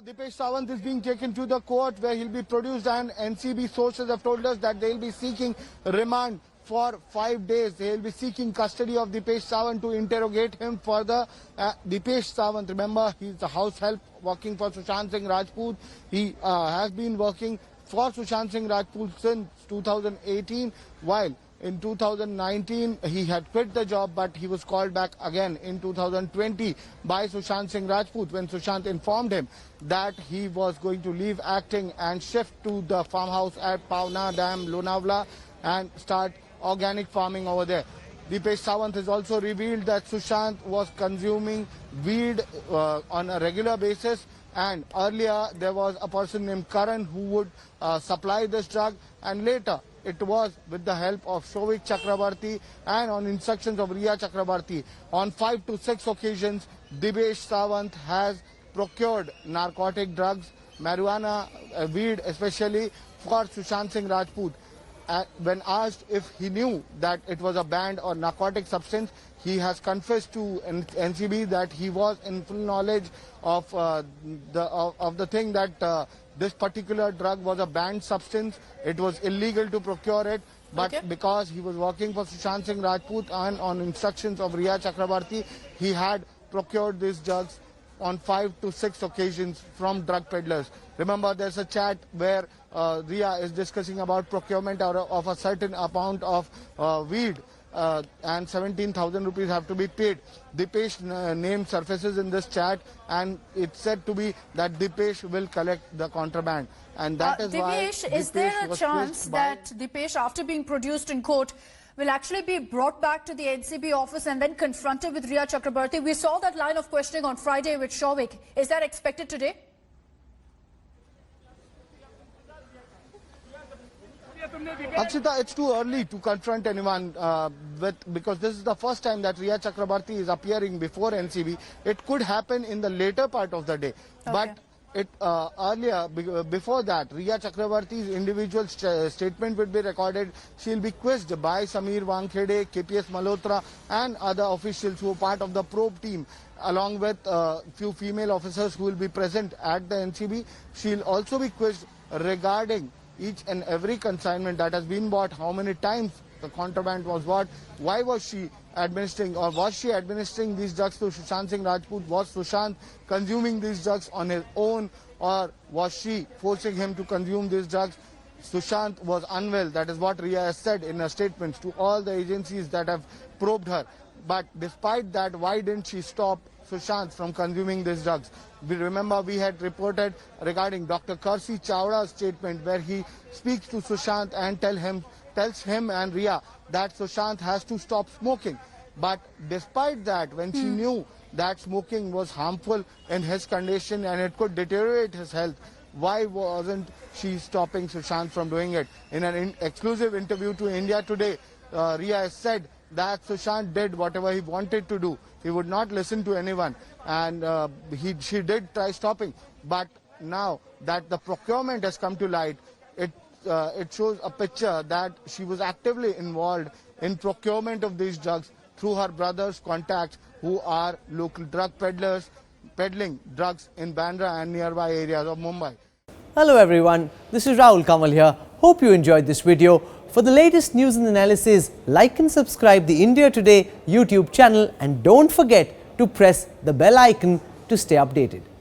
Dipesh Sawant is being taken to the court where he'll be produced, and NCB sources have told us that they'll be seeking remand for 5 days. They'll be seeking custody of Dipesh Sawant to interrogate him further. Dipesh Sawant, remember, he's the house help working for Sushant Singh Rajput. He has been working for Sushant Singh Rajput since 2018, while in 2019, he had quit the job, but he was called back again in 2020 by Sushant Singh Rajput when Sushant informed him that he was going to leave acting and shift to the farmhouse at Pavna Dam, Lonavala, and start organic farming over there. Dipesh Sawant has also revealed that Sushant was consuming weed on a regular basis, and earlier there was a person named Karan who would supply this drug, and later it was with the help of Shovik Chakrabarti and on instructions of Riya Chakrabarti. On 5 to 6 occasions, Dipesh Sawant has procured narcotic drugs, marijuana, weed especially, for Sushant Singh Rajput. When asked if he knew that it was a banned or narcotic substance, he has confessed to NCB that he was in full knowledge of the thing that this particular drug was a banned substance. It was illegal to procure it, but because he was working for Sushant Singh Rajput and on instructions of Riya Chakrabarti, he had procured these drugs on 5 to 6 occasions from drug peddlers. Remember, there's a chat where Riya is discussing about procurement of a certain amount of weed, and 17,000 rupees have to be paid. Dipesh name surfaces in this chat, and it's said to be that Dipesh will collect the contraband, and that is why Dipesh, is there a chance that Dipesh, after being produced in court, will actually be brought back to the NCB office and then confronted with Riya Chakrabarti? We saw that line of questioning on Friday with Shovik. Is that expected today? Akshita, it's too early to confront anyone because this is the first time that Riya Chakrabarti is appearing before NCB. It could happen in the later part of the day, but earlier, before that, Riya Chakrabarti's individual statement would be recorded. She'll be quizzed by Samir Wankhede, KPS Malhotra, and other officials who are part of the probe team, along with few female officers who will be present at the NCB. She'll also be quizzed regarding each and every consignment that has been bought, how many times the contraband was bought, why was she administering, or was she administering these drugs to Sushant Singh Rajput? Was Sushant consuming these drugs on his own, or was she forcing him to consume these drugs? Sushant was unwell. That is what Riya has said in her statements to all the agencies that have probed her. But despite that, why didn't she stop Sushant from consuming these drugs? We remember we had reported regarding Dr. Karsi Chawda's statement where he speaks to Sushant and tells him and Riya that Sushant has to stop smoking. But despite that, when she knew that smoking was harmful in his condition and it could deteriorate his health, why wasn't she stopping Sushant from doing it? In an exclusive interview to India Today, Riya has said that Sushant did whatever he wanted to do. He would not listen to anyone, and she did try stopping. But now that the procurement has come to light, it shows a picture that she was actively involved in procurement of these drugs through her brother's contacts, who are local drug peddlers peddling drugs in Bandra and nearby areas of Mumbai. Hello everyone, this is Rahul Kamal here. Hope you enjoyed this video. For the latest news and analysis, like and subscribe the India Today YouTube channel, and don't forget to press the bell icon to stay updated.